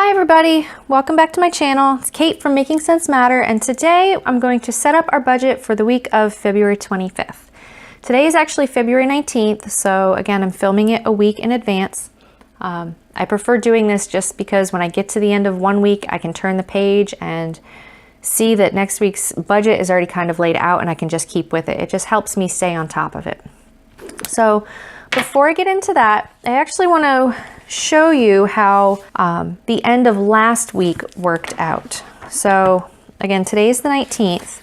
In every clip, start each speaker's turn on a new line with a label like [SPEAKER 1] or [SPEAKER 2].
[SPEAKER 1] Hi everybody, welcome back to my channel. It's Kate from Making Sense Matter, and today I'm going to set up our budget for the week of February 25th. Today is actually February 19th, so again, I'm filming it a week in advance. I prefer doing this just because when I get to the end of one week, I can turn the page and see that next week's budget is already kind of laid out and I can just keep with it. It just helps me stay on top of it. So before I get into that, I actually want to show you how the end of last week worked out. So again, today's the 19th.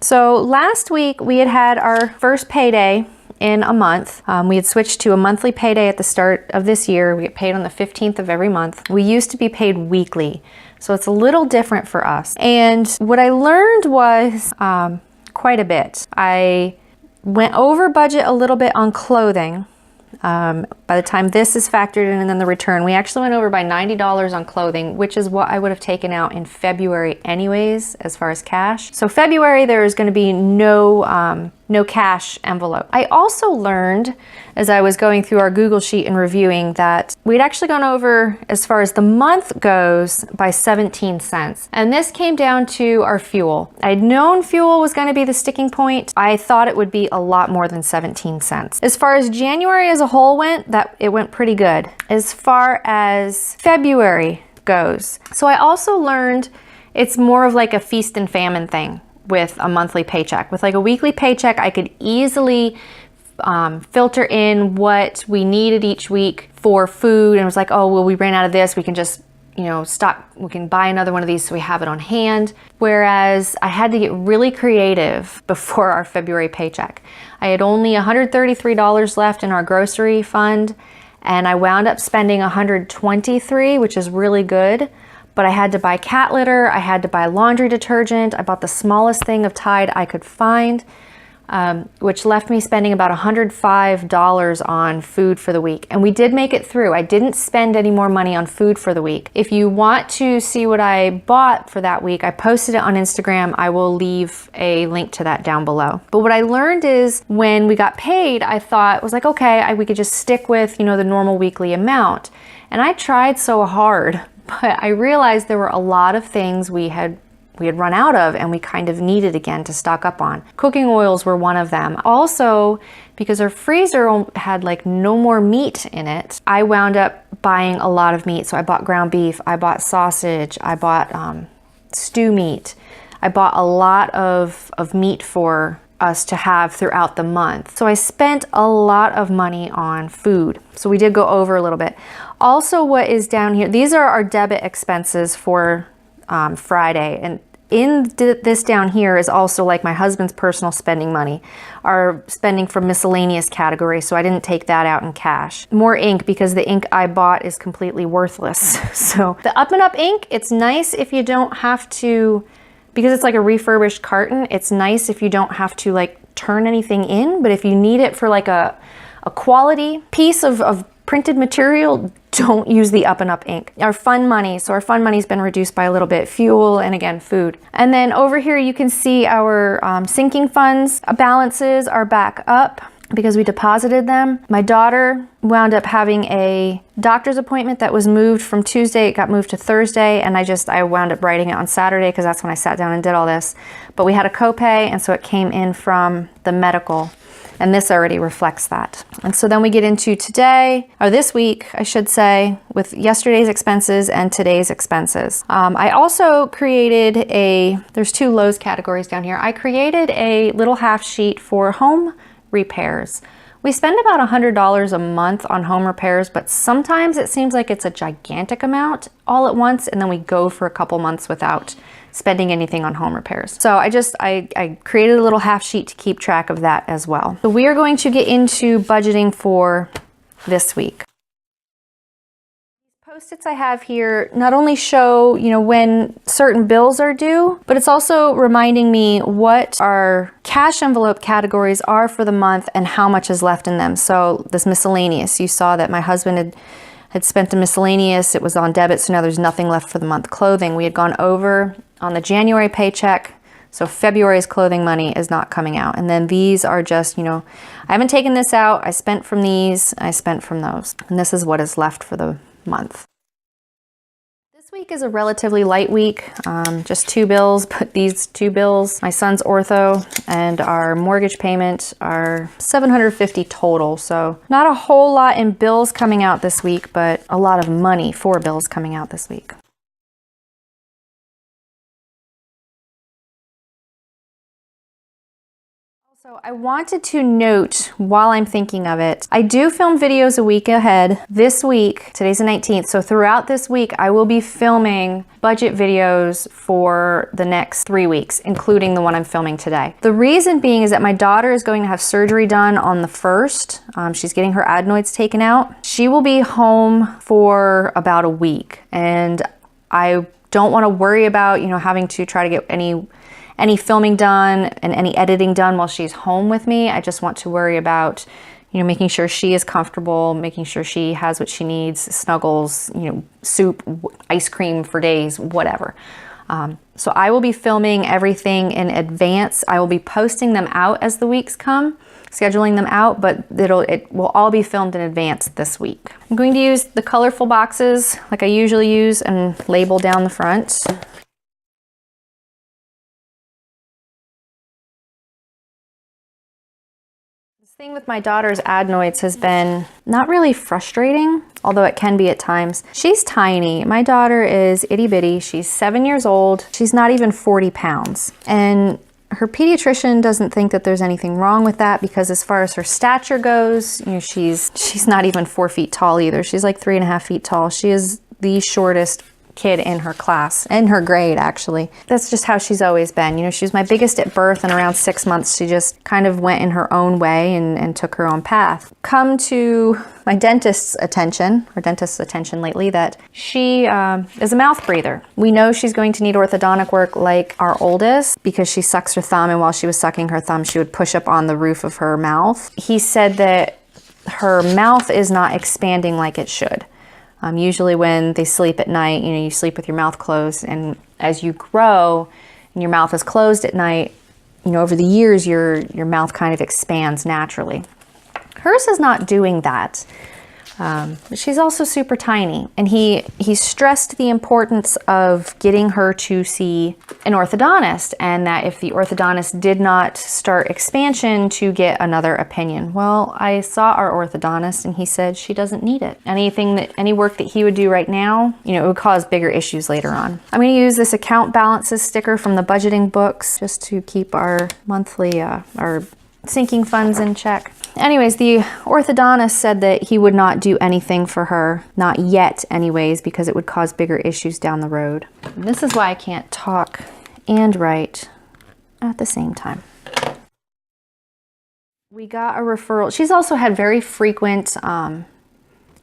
[SPEAKER 1] So last week we had our first payday in a month. We had switched to a monthly payday at the start of this year. We get paid on the 15th of every month. We used to be paid weekly, so it's a little different for us. And what I learned was quite a bit. I went over budget a little bit on clothing. By the time this is factored in and then the return, we actually went over by $90 on clothing, which is what I would have taken out in February anyways, as far as cash. So February, there is going to be no cash envelope. I also learned as I was going through our Google Sheet and reviewing that we'd actually gone over, as far as the month goes, by 17 cents. And this came down to our fuel. I'd known fuel was going to be the sticking point. I thought it would be a lot more than 17 cents. As far as January as a whole went, it went pretty good. As far as February goes, so I also learned it's more of like a feast and famine thing with a monthly paycheck. With like a weekly paycheck, I could easily filter in what we needed each week for food, and it was like, oh, well, we ran out of this, we can just, you know, stock, we can buy another one of these so we have it on hand. Whereas I had to get really creative before our February paycheck. I had only $133 left in our grocery fund, and I wound up spending $123, which is really good. But I had to buy cat litter, I had to buy laundry detergent, I bought the smallest thing of Tide I could find, which left me spending about $105 on food for the week. And we did make it through. I didn't spend any more money on food for the week. If you want to see what I bought for that week, I posted it on Instagram. I will leave a link to that down below. But what I learned is when we got paid, I thought, it was like, okay, we could just stick with, you know, the normal weekly amount. And I tried so hard, but I realized there were a lot of things we had run out of and we kind of needed again to stock up on. Cooking oils were one of them. Also, because our freezer had like no more meat in it, I wound up buying a lot of meat. So I bought ground beef, I bought sausage, I bought stew meat. I bought a lot of meat for us to have throughout the month. So I spent a lot of money on food. So we did go over a little bit. Also, what is down here, these are our debit expenses for Friday. And in this down here is also like my husband's personal spending money, our spending from miscellaneous category. So I didn't take that out in cash. More ink, because the ink I bought is completely worthless. So the Up and Up ink, it's nice if you don't have to, because it's like a refurbished carton, it's nice if you don't have to like turn anything in, but if you need it for like a quality piece of printed material, don't use the Up and Up ink. Our fund money, so our fund money's been reduced by a little bit, fuel and again, food. And then over here you can see our sinking funds balances are back up because we deposited them. My daughter wound up having a doctor's appointment that was moved from Tuesday, it got moved to Thursday, and I wound up writing it on Saturday because that's when I sat down and did all this. But we had a copay, and so it came in from the medical. And this already reflects that. And so then we get into today, or this week, I should say, with yesterday's expenses and today's expenses. I also created there's two Lowe's categories down here. I created a little half sheet for home repairs. We spend about $100 a month on home repairs, but sometimes it seems like it's a gigantic amount all at once, and then we go for a couple months without spending anything on home repairs. So I created a little half sheet to keep track of that as well. So we are going to get into budgeting for this week. These Post-its I have here not only show, you know, when certain bills are due, but it's also reminding me what our cash envelope categories are for the month and how much is left in them. So this miscellaneous, you saw that my husband had spent the miscellaneous, it was on debit, so now there's nothing left for the month. Clothing, we had gone over on the January paycheck, so February's clothing money is not coming out. And then these are just, you know, I haven't taken this out, I spent from these, I spent from those. And this is what is left for the month. week is a relatively light week, just 2 bills, but these 2 bills, my son's ortho and our mortgage payment are $750 total. So not a whole lot in bills coming out this week, but a lot of money for bills coming out this week. So I wanted to note while I'm thinking of it, I do film videos a week ahead. This week, today's the 19th, so throughout this week I will be filming budget videos for the next 3 weeks, including the one I'm filming today. The reason being is that my daughter is going to have surgery done on the 1st. She's getting her adenoids taken out. She will be home for about a week, and I don't want to worry about, having to try to get any filming done and any editing done while she's home with me. I just want to worry about, making sure she is comfortable, making sure she has what she needs, snuggles, soup, ice cream for days, whatever. So I will be filming everything in advance. I will be posting them out as the weeks come, scheduling them out, but it will all be filmed in advance this week. I'm going to use the colorful boxes like I usually use and label down the front. Thing with my daughter's adenoids has been not really frustrating, although it can be at times. She's tiny. My daughter is itty bitty. She's 7 years old. She's not even 40 pounds. And her pediatrician doesn't think that there's anything wrong with that because as far as her stature goes, she's not even 4 feet tall either. She's like 3.5 feet tall. She is the shortest kid in her class, in her grade actually. That's just how she's always been. She was my biggest at birth, and around 6 months she just kind of went in her own way and took her own path. Come to my dentist's attention lately that she is a mouth breather. We know she's going to need orthodontic work like our oldest because she sucks her thumb, and while she was sucking her thumb she would push up on the roof of her mouth. He said that her mouth is not expanding like it should. Usually when they sleep at night, you sleep with your mouth closed, and as you grow and your mouth is closed at night, over the years your mouth kind of expands naturally. Hers is not doing that. But she's also super tiny, and he stressed the importance of getting her to see an orthodontist, and that if the orthodontist did not start expansion, to get another opinion. Well, I saw our orthodontist and he said she doesn't need it. Any work that he would do right now, it would cause bigger issues later on. I'm going to use this account balances sticker from the budgeting books just to keep our monthly, our sinking funds in check. Anyways, the orthodontist said that he would not do anything for her, not yet anyways, because it would cause bigger issues down the road. And this is why I can't talk and write at the same time. We got a referral. She's also had very frequent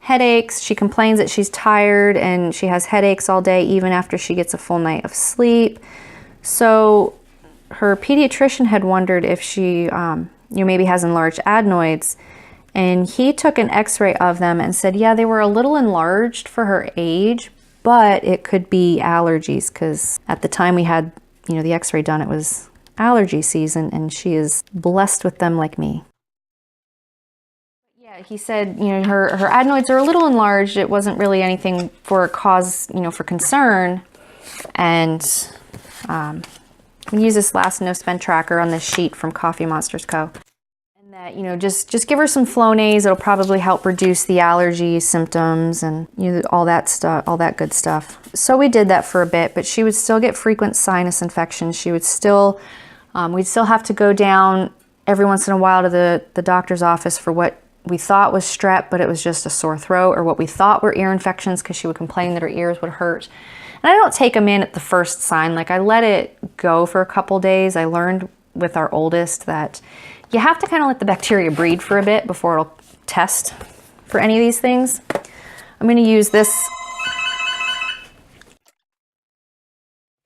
[SPEAKER 1] headaches. She complains that she's tired and she has headaches all day, even after she gets a full night of sleep. So her pediatrician had wondered if she maybe has enlarged adenoids, and he took an x-ray of them and said, yeah, they were a little enlarged for her age, but it could be allergies, because at the time we had the x-ray done, it was allergy season, and she is blessed with them like me. Yeah, he said her adenoids are a little enlarged. It wasn't really anything for cause for concern, and we use this last no spend tracker on this sheet from Coffee Monsters Co. And that, just give her some Flonase. It'll probably help reduce the allergy symptoms and all that stuff, all that good stuff. So we did that for a bit, but she would still get frequent sinus infections. She would still, we'd still have to go down every once in a while to the doctor's office for what we thought was strep, but it was just a sore throat, or what we thought were ear infections because she would complain that her ears would hurt. And I don't take them in at the first sign. Like, I let it go for a couple days. I learned with our oldest that you have to kind of let the bacteria breed for a bit before it'll test for any of these things. I'm going to use this.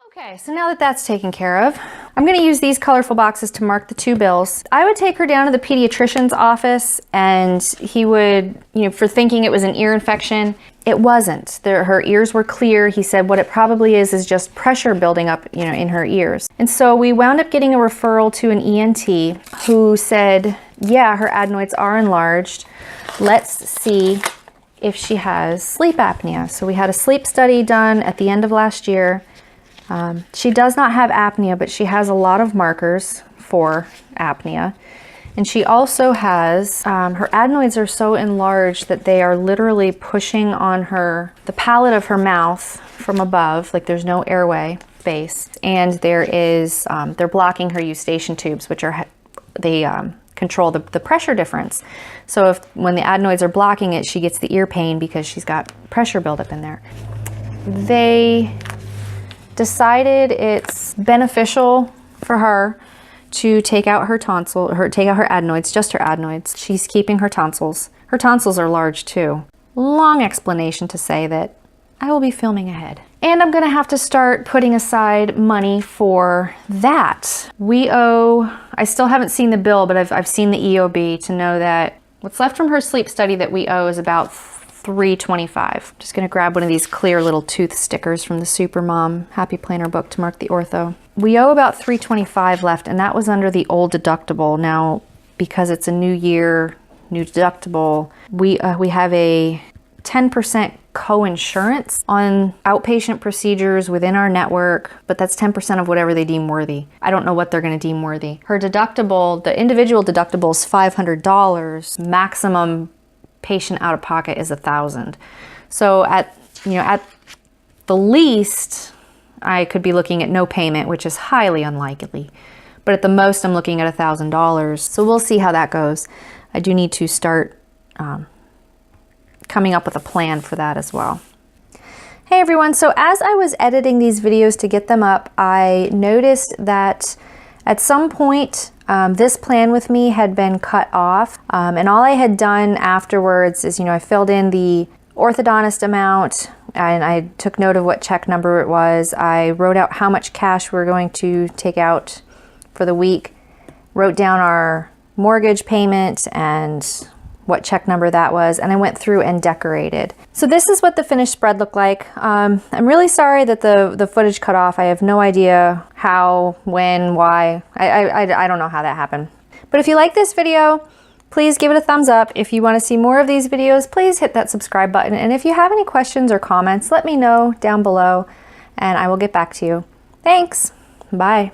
[SPEAKER 1] Okay, so now that that's taken care of, I'm going to use these colorful boxes to mark the 2 bills. I would take her down to the pediatrician's office, and he would, for thinking it was an ear infection, it wasn't. Her ears were clear. He said what it probably is just pressure building up, in her ears. And so we wound up getting a referral to an ENT who said, yeah, her adenoids are enlarged. Let's see if she has sleep apnea. So we had a sleep study done at the end of last year. She does not have apnea, but she has a lot of markers for apnea. And she also has, her adenoids are so enlarged that they are literally pushing on the palate of her mouth from above, like there's no airway space. And there is, they're blocking her eustachian tubes, which are, they control the pressure difference. So when the adenoids are blocking it, she gets the ear pain because she's got pressure buildup in there. They decided it's beneficial for her to take out her take out her adenoids, just her adenoids. She's keeping her tonsils. Her tonsils are large too. Long explanation to say that I will be filming ahead. And I'm gonna have to start putting aside money for that. We owe, I still haven't seen the bill, but I've seen the EOB to know that what's left from her sleep study that we owe is about $325. Just gonna grab one of these clear little tooth stickers from the Supermom Happy Planner book to mark the ortho. We owe about $325 left, and that was under the old deductible. Now, because it's a new year, new deductible, we have a 10% co-insurance on outpatient procedures within our network, but that's 10% of whatever they deem worthy. I don't know what they're gonna deem worthy. Her deductible, the individual deductible is $500, maximum patient out of pocket is $1,000. So at the least, I could be looking at no payment, which is highly unlikely. But at the most, I'm looking at $1,000. So we'll see how that goes. I do need to start coming up with a plan for that as well. Hey everyone, so as I was editing these videos to get them up, I noticed that at some point, this plan with me had been cut off, and all I had done afterwards is, I filled in the orthodontist amount, and I took note of what check number it was. I wrote out how much cash we were going to take out for the week, wrote down our mortgage payment and what check number that was, and I went through and decorated. So this is what the finished spread looked like. I'm really sorry that the footage cut off. I have no idea how, when, why. I don't know how that happened. But if you like this video, please give it a thumbs up. If you want to see more of these videos, please hit that subscribe button. And if you have any questions or comments, let me know down below and I will get back to you. Thanks. Bye.